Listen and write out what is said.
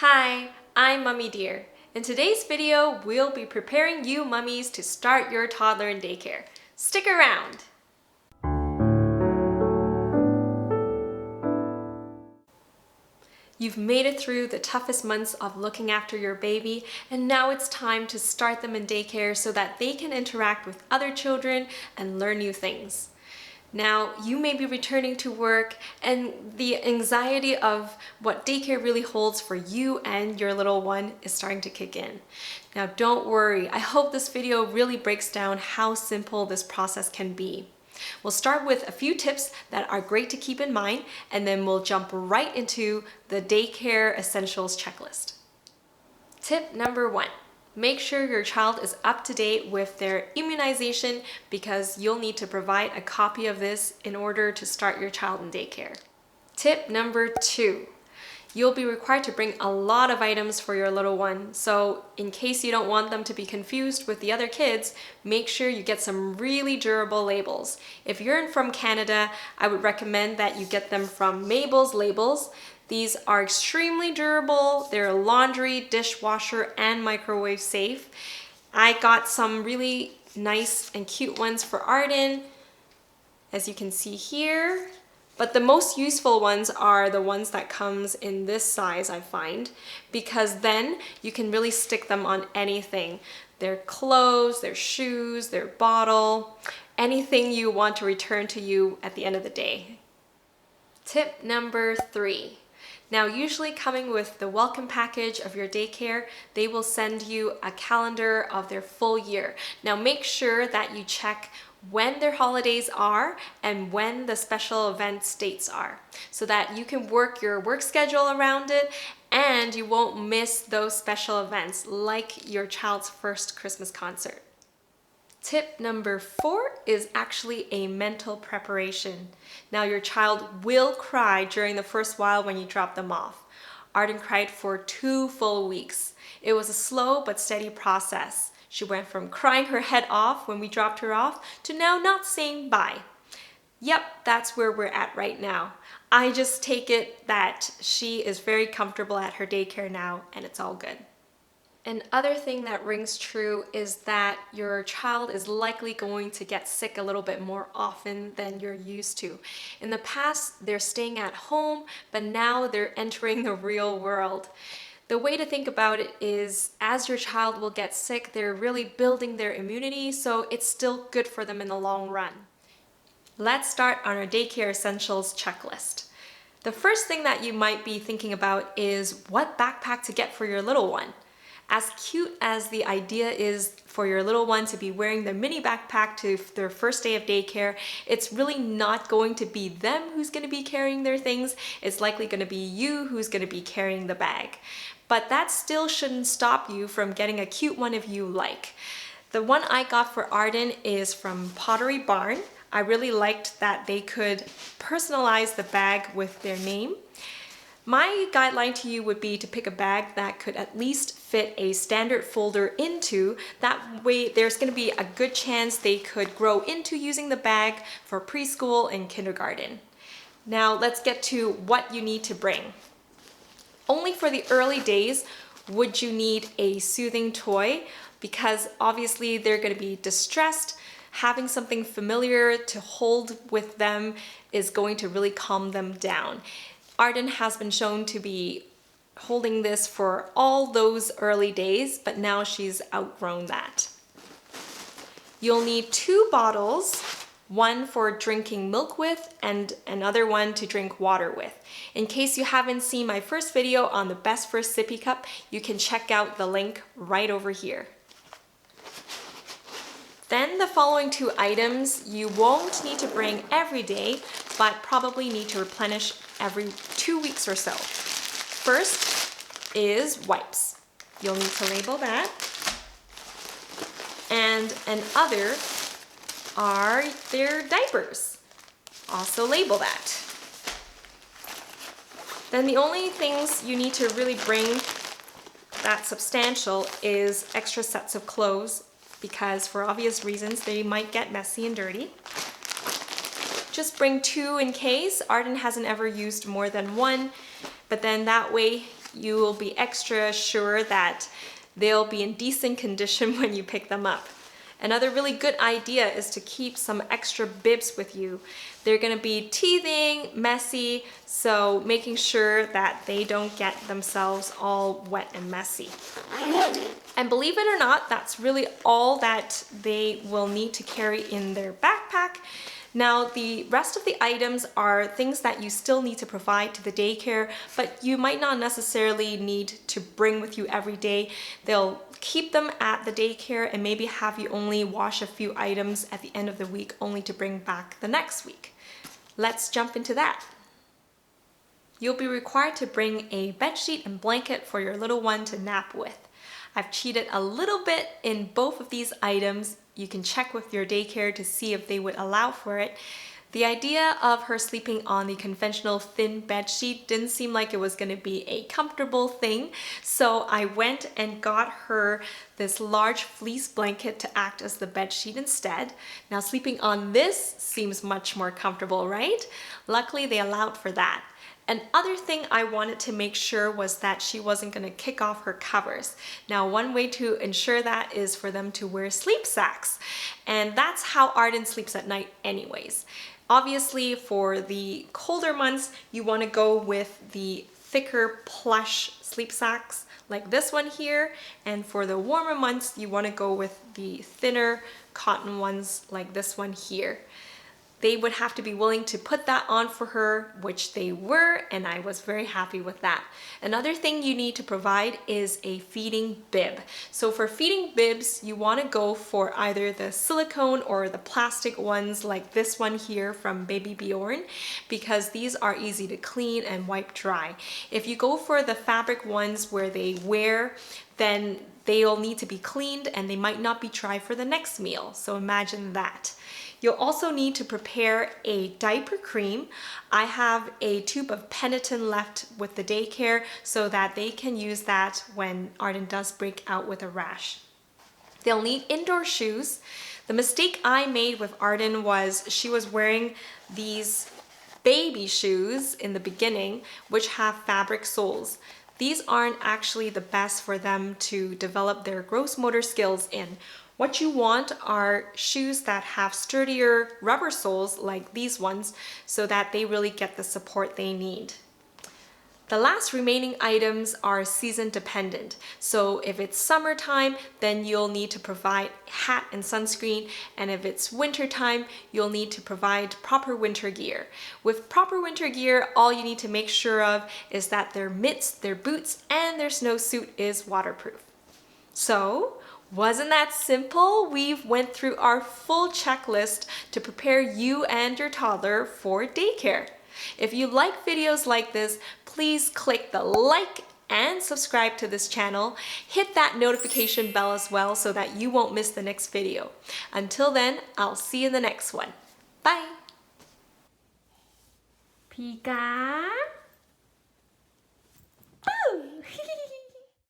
Hi, I'm Mummy Dear. In today's video, we'll be preparing you mummies to start your toddler in daycare. Stick around! You've made it through the toughest months of looking after your baby, and now it's time to start them in daycare so that they can interact with other children and learn new things. Now, you may be returning to work and the anxiety of what daycare really holds for you and your little one is starting to kick in. Now, don't worry. I hope this video really breaks down how simple this process can be. We'll start with a few tips that are great to keep in mind, and then we'll jump right into the daycare essentials checklist. Tip number 1. Make sure your child is up to date with their immunization because you'll need to provide a copy of this in order to start your child in daycare. Tip number 2. You'll be required to bring a lot of items for your little one, so in case you don't want them to be confused with the other kids, make sure you get some really durable labels. If you're from Canada, I would recommend that you get them from Mabel's labels. These are extremely durable. They're laundry, dishwasher, and microwave safe. I got some really nice and cute ones for Arden, as you can see here. But the most useful ones are the ones that comes in this size, I find, because then you can really stick them on anything. Their clothes, their shoes, their bottle, anything you want to return to you at the end of the day. Tip number 3. Now, usually coming with the welcome package of your daycare, they will send you a calendar of their full year. Now, make sure that you check when their holidays are and when the special event dates are so that you can work your work schedule around it and you won't miss those special events like your child's first Christmas concert. Tip number 4 is actually a mental preparation. Now, your child will cry during the first while when you drop them off. Arden cried for 2 full weeks. It was a slow but steady process. She went from crying her head off when we dropped her off to now not saying bye. Yep, that's where we're at right now. I just take it that she is very comfortable at her daycare now and it's all good. Another thing that rings true is that your child is likely going to get sick a little bit more often than you're used to. In the past, they're staying at home, but now they're entering the real world. The way to think about it is as your child will get sick, they're really building their immunity, so it's still good for them in the long run. Let's start on our daycare essentials checklist. The first thing that you might be thinking about is what backpack to get for your little one. As cute as the idea is for your little one to be wearing the mini backpack to their first day of daycare, it's really not going to be them who's going to be carrying their things. It's likely going to be you who's going to be carrying the bag. But that still shouldn't stop you from getting a cute one if you like. The one I got for Arden is from Pottery Barn. I really liked that they could personalize the bag with their name. My guideline to you would be to pick a bag that could at least fit a standard folder into. That way there's going to be a good chance they could grow into using the bag for preschool and kindergarten. Now let's get to what you need to bring. Only for the early days would you need a soothing toy because obviously they're going to be distressed. Having something familiar to hold with them is going to really calm them down. Arden has been shown to be holding this for all those early days, but now she's outgrown that. You'll need 2 bottles, one for drinking milk with and another one to drink water with. In case you haven't seen my first video on the best first sippy cup, you can check out the link right over here. Then the following 2 items you won't need to bring every day, but probably need to replenish every 2 weeks or so. First is wipes. You'll need to label that. And other are their diapers. Also label that. Then the only things you need to really bring that's substantial is extra sets of clothes because for obvious reasons they might get messy and dirty. Just bring 2 in case. Arden hasn't ever used more than 1, but then that way you will be extra sure that they'll be in decent condition when you pick them up. Another really good idea is to keep some extra bibs with you. They're gonna be teething, messy, so making sure that they don't get themselves all wet and messy. And believe it or not, that's really all that they will need to carry in their backpack. Now, the rest of the items are things that you still need to provide to the daycare, but you might not necessarily need to bring with you every day. They'll keep them at the daycare and maybe have you only wash a few items at the end of the week, only to bring back the next week. Let's jump into that. You'll be required to bring a bedsheet and blanket for your little one to nap with. I've cheated a little bit in both of these items. You can check with your daycare to see if they would allow for it. The idea of her sleeping on the conventional thin bed sheet didn't seem like it was going to be a comfortable thing, so I went and got her this large fleece blanket to act as the bed sheet instead. Now, sleeping on this seems much more comfortable, right? Luckily, they allowed for that. Another thing I wanted to make sure was that she wasn't going to kick off her covers. Now, one way to ensure that is for them to wear sleep sacks. And that's how Arden sleeps at night anyways. Obviously, for the colder months, you want to go with the thicker plush sleep sacks like this one here. And for the warmer months, you want to go with the thinner cotton ones like this one here. They would have to be willing to put that on for her, which they were, and I was very happy with that. Another thing you need to provide is a feeding bib. So for feeding bibs, you want to go for either the silicone or the plastic ones like this one here from Baby Bjorn, because these are easy to clean and wipe dry. If you go for the fabric ones where they wear, then they'll need to be cleaned and they might not be dry for the next meal. So imagine that. You'll also need to prepare a diaper cream. I have a tube of Peniton left with the daycare so that they can use that when Arden does break out with a rash. They'll need indoor shoes. The mistake I made with Arden was she was wearing these baby shoes in the beginning, which have fabric soles. These aren't actually the best for them to develop their gross motor skills in. What you want are shoes that have sturdier rubber soles like these ones so that they really get the support they need. The last remaining items are season dependent. So if it's summertime, then you'll need to provide hat and sunscreen. And if it's wintertime, you'll need to provide proper winter gear. With proper winter gear, all you need to make sure of is that their mitts, their boots, and their snowsuit is waterproof. So, wasn't that simple? We've went through our full checklist to prepare you and your toddler for daycare. If you like videos like this, please click the like and subscribe to this channel. Hit that notification bell as well so that you won't miss the next video. Until then, I'll see you in the next one. Bye! Pika! Boo!